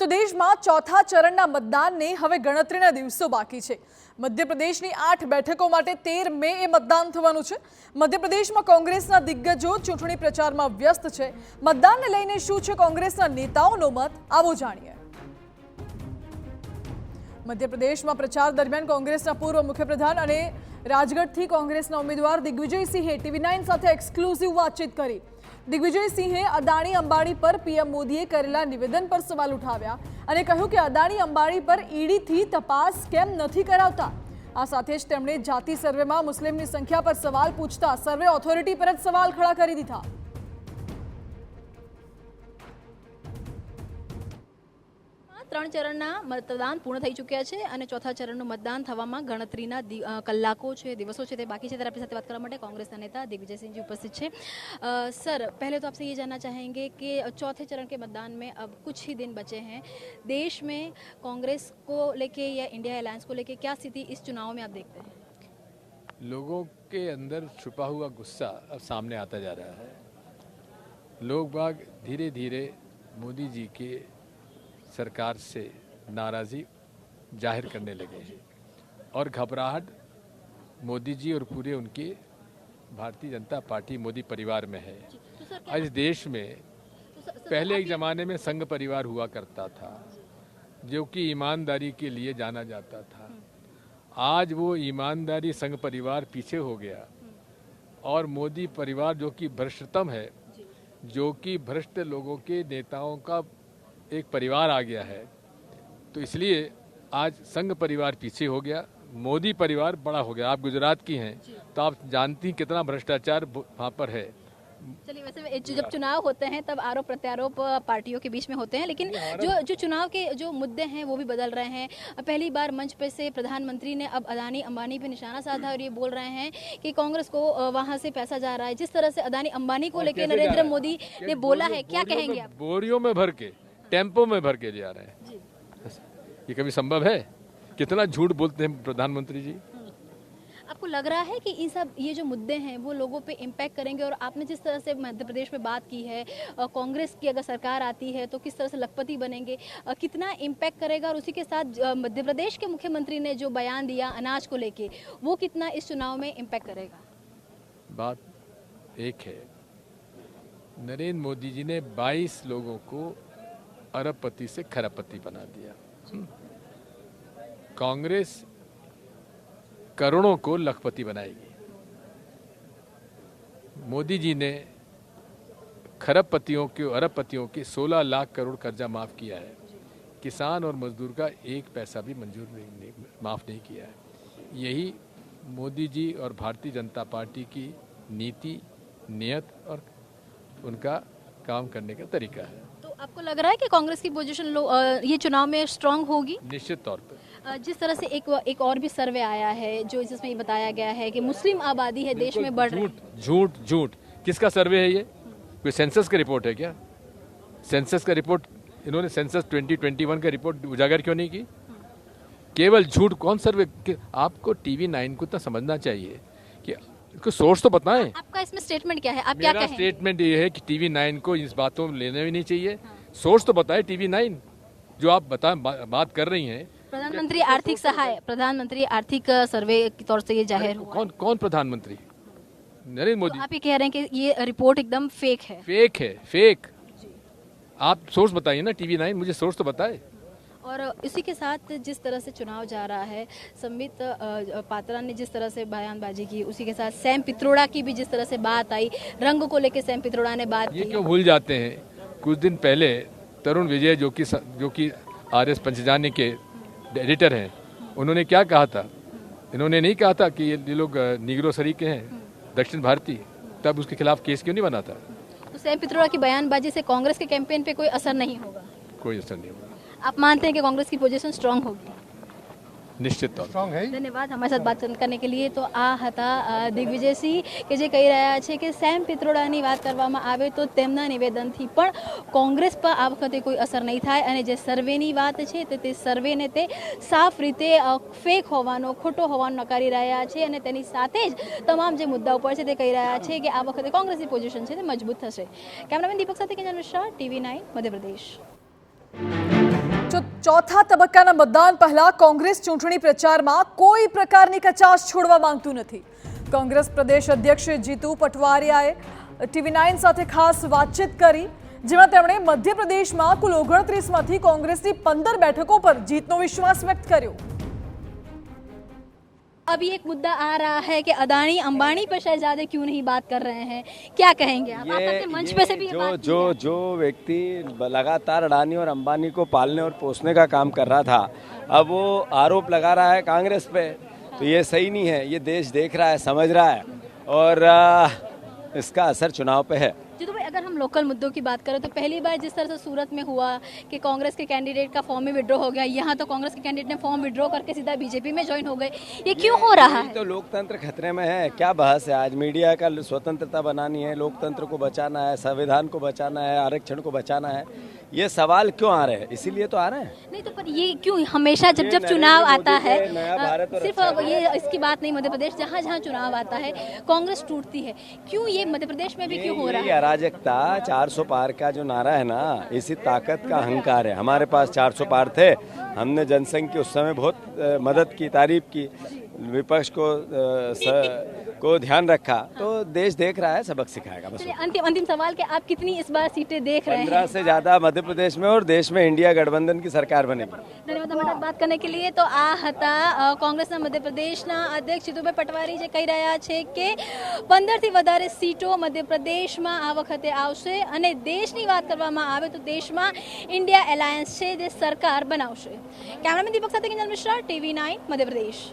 તો દેશમાં ચોથા ચરણના મતદાનને હવે ગણતરીના દિવસો બાકી છે। મધ્યપ્રદેશની 8 બેઠકો માટે 13 મે એ મતદાન થવાનું છે। મધ્યપ્રદેશમાં કોંગ્રેસના દિગ્ગજો ચૂંટણી પ્રચારમાં વ્યસ્ત છે। મતદાનને લઈને શું છે કોંગ્રેસના નેતાઓનો મત, આવો જાણીએ। મધ્યપ્રદેશમાં પ્રચાર દરમિયાન કોંગ્રેસના પૂર્વ મુખ્યપ્રધાન અને રાજગઢથી કોંગ્રેસના ઉમેદવાર દિગ્વિજયસિંહે TV9 સાથે એક્સક્લુઝિવ વાતચીત કરી। દિગ્વિજયસિંહે અદાણી અંબાણી પર પીએમ મોદીએ કરેલા નિવેદન પર સવાલ ઉઠાવ્યા અને કહ્યું કે અદાણી અંબાણી પર ઈડીથી તપાસ કેમ નથી કરાવતા। આ સાથે જ તેમણે જાતિ સર્વેમાં મુસ્લિમની સંખ્યા પર સવાલ પૂછતા સર્વે ઓથોરિટી પર જ સવાલ ખડા કરી દીધા। ત્રણ ચરણના મતદાન પૂર્ણ થઈ ચૂક્યા છે અને ચોથા ચરણનું મતદાન થવામાં ગણતરીના કલાકો છે, દિવસો છે તે બાકી છે। ત્યારે આપણી સાથે વાત કરવા માટે कांग्रेस नेता दिग्विजय सिंह जी उपस्थित है। सर, पहले तो आपसे ये जानना चाहेंगे कि चौथे चरण के मतदान में अब कुछ ही दिन बचे हैं। देश में कांग्रेस को लेके या इंडिया अलायंस को लेके क्या स्थिति इस चुनाव में आप देखते हैं? लोगों के अंदर छुपा हुआ गुस्सा अब सामने आता जा रहा है। लोग बाग धीरे धीरे मोदी जी के सरकार से नाराज़ी जाहिर करने लगे हैं और घबराहट मोदी जी और पूरे उनके भारतीय जनता पार्टी मोदी परिवार में है। आज देश में पहले एक ज़माने में संघ परिवार हुआ करता था जो कि ईमानदारी के लिए जाना जाता था। आज वो ईमानदारी संघ परिवार पीछे हो गया और मोदी परिवार जो कि भ्रष्टतम है, जो कि भ्रष्ट लोगों के नेताओं का एक परिवार आ गया है, तो इसलिए आज संघ परिवार पीछे हो गया, मोदी परिवार बड़ा हो गया। आप गुजरात की हैं तो आप जानती कितना भ्रष्टाचार वहाँ पर है। चलिए, वैसे जब चुनाव होते हैं तब आरोप प्रत्यारोप पार्टियों के बीच में होते हैं, लेकिन जो चुनाव के जो मुद्दे हैं वो भी बदल रहे हैं। पहली बार मंच पे से प्रधानमंत्री ने अब अदानी अंबानी पे निशाना साधा और ये बोल रहे हैं कि कांग्रेस को वहां से पैसा जा रहा है। जिस तरह से अदानी अंबानी को लेकर नरेंद्र मोदी ने बोला है, क्या कहेंगे आप? बोरियों में भर के, टेम्पो में भर के जा रहे हैं। ये कभी संभव है? कितना झूठ बोलते हैं प्रधानमंत्री जी। आपको लग रहा है कि इन सब ये जो मुद्दे हैं वो लोगों पे इम्पैक्ट करेंगे? और आपने जिस तरह से मध्य प्रदेश में बात की है, कांग्रेस की अगर सरकार आती है तो किस तरह से लखपति बनेंगे, कितना इम्पैक्ट करेगा? और उसी के साथ मध्य प्रदेश के मुख्यमंत्री ने जो बयान दिया अनाज को लेके, वो कितना इस चुनाव में इम्पैक्ट करेगा? बात एक है, नरेंद्र मोदी जी ने 22 लोगों को अरबपति से खरबपति बना दिया। कांग्रेस करोड़ों को लखपति बनाएगी। मोदी जी ने खरबपतियों के, अरबपतियों के 16 लाख करोड़ कर्जा माफ किया है। किसान और मजदूर का एक पैसा भी मंजूर नहीं, माफ नहीं किया है। यही मोदी जी और भारतीय जनता पार्टी की नीति, नियत और उनका काम करने का तरीका है। तो आपको लग रहा है कि कांग्रेस की पोजीशन ये चुनाव में स्ट्रांग होगी? निश्चित तौर पर। जिस तरह से एक और भी सर्वे आया है जो जिसमें ये बताया गया है कि मुस्लिम आबादी है देश में बढ़ रही है। झूठ। किसका सर्वे है ये? कोई सेंसस का रिपोर्ट है क्या? सेंसस का रिपोर्ट, इन्होंने सेंसस 2021 का रिपोर्ट उजागर क्यों नहीं की? केवल झूठ। कौन सर्वे? आपको TV9 को तो समझना चाहिए कि इसको सोर्स तो बताएं। आपका इसमें स्टेटमेंट क्या है? आप क्या कहें? स्टेटमेंट ये है कि TV9 को इस बातों में लेना भी नहीं चाहिए। सोर्स तो बताए TV9 जो आप बात कर रही हैं। प्रधानमंत्री आर्थिक सहाय, प्रधानमंत्री आर्थिक सर्वे के तौर से ये जाहिर हुआ। कौन प्रधानमंत्री? नरेंद्र मोदी। तो आप ये कह रहे हैं कि ये रिपोर्ट एकदम फेक है? फेक। आप सोर्स बताइए ना, TV9 मुझे सोर्स तो बताए। और इसी के साथ जिस तरह से चुनाव जा रहा है, संबित पात्रा ने जिस तरह से बयानबाजी की, उसी के साथ सैम पित्रोड़ा की भी जिस तरह से बात आई, रंग को लेकर सैम पित्रोड़ा ने बात की। ये क्यों भूल जाते हैं? कुछ दिन पहले तरुण विजय जो कि RS पंचजानी के एडिटर हैं, उन्होंने क्या कहा था? इन्होंने नहीं कहा था कि ये लोग निग्रो शरीक हैं, दक्षिण भारतीय, तब उसके खिलाफ केस क्यों नहीं बना था? तो सैम पित्रोड़ा की बयानबाजी से कांग्रेस के कैंपेन पे कोई असर नहीं होगा? कोई असर नहीं होगा। आप मानते हैं कि कांग्रेस की पोजीशन स्ट्रांग होगी? નિશ્ચિત તौर ધન્યવાદ અમારી સાથે વાત કરને કે લીએ। તો આ હતા દિગ્વિજયસિંહ કે જે કહી રહ્યા છે કે સેમ પિત્રોડાની વાત કરવામાં આવે તો તેમના નિવેદનથી પણ કોંગ્રેસ પર આ વખતે કોઈ અસર નહીં થાય અને જે સર્વેની વાત છે તે સર્વેને તે સાફ રીતે ફેક હોવાનો, ખોટો હોવાનો નકારી રહ્યા છે અને તેની સાથે જ તમામ જે મુદ્દાઓ પર છે તે કહી રહ્યા છે કે આ વખતે કોંગ્રેસની પોઝિશન છે તે મજબૂત થશે। કેમેરામેન દીપક સાથે કિંજલ મિશ્રા, TV9 મધ્યપ્રદેશ। જો ચોથા તબક્કાના મતદાન પહેલા કોંગ્રેસ ચૂંટણી પ્રચારમાં કોઈ પ્રકારની કચાશ છોડવા માંગતું નથી. કોંગ્રેસ પ્રદેશ અધ્યક્ષ જીતુ પટવારિયાએ TV9 સાથે ખાસ વાતચીત કરી, જેમાં તેમણે મધ્યપ્રદેશમાં કુલ 29માંથી કોંગ્રેસની 15 બેઠકો પર જીતનો વિશ્વાસ વ્યક્ત કર્યો. अभी एक मुद्दा आ रहा है कि अदानी अंबानी पर शायद ज्यादा क्यों नहीं बात कर रहे हैं, क्या कहेंगे आप? आप अपने मंच पे से भी ये बात जो व्यक्ति लगातार अडानी और अंबानी को पालने और पोसने का काम कर रहा था, अब वो आरोप लगा रहा है कांग्रेस पे, तो ये सही नहीं है. ये देश देख रहा है, समझ रहा है और इसका असर चुनाव पे है. जी तो भाई, अगर हम लोकल मुद्दों की बात करें तो पहली बार जिस तरह से सूरत में हुआ कि कांग्रेस के कैंडिडेट का फॉर्म में विड्रॉ हो गया, यहाँ तो कांग्रेस के कैंडिडेट ने फॉर्म विड्रॉ करके सीधा बीजेपी में ज्वाइन हो गए, ये क्यों हो रहा है? तो लोकतंत्र खतरे में है. क्या बहस है? आज मीडिया का स्वतंत्रता बनानी है, लोकतंत्र को बचाना है, संविधान को बचाना है, आरक्षण को बचाना है. ये सवाल क्यों आ रहे हैं? इसीलिए तो आ रहे हैं. नहीं तो पर ये क्यों हमेशा जब जब चुनाव आता है, नया भारत और सिर्फ ये इसकी बात नहीं, मध्य प्रदेश जहाँ जहाँ चुनाव आता है कांग्रेस टूटती है, क्यों ये मध्य प्रदेश में भी क्यों हो रहा है? अराजकता 400 पार का जो नारा है ना, इसी ताकत का अहंकार है. हमारे पास 400 पार थे, हमने जनसंघ की उस समय बहुत मदद की, तारीफ की, विपक्ष को ध्यान रखा, तो देश देख रहा है, सबक सिखाएगा. बस अंतिम सवाल कि आप कितनी इस बार सीटें देख रहे हैं? 15 से ज्यादा मध्य प्रदेश में और देश में इंडिया गठबंधन की सरकार बनेगी. धन्यवाद हमारा बात करने के लिए. तो आ હતા કોંગ્રેસના મધ્યપ્રદેશના અધ્યક્ષ જીતુભાઈ પટવારી જે કહી રહ્યા છે કે 15થી વધારે સીટો મધ્યપ્રદેશમાં આ વખતે આવશે અને દેશની વાત કરવામાં આવે તો દેશમાં ઇન્ડિયા એલાયન્સ છે જે સરકાર બનાવશે. કેમેરામેન દીપક સાથે કિંજલ મિશ્રા, TV9 મધ્યપ્રદેશ.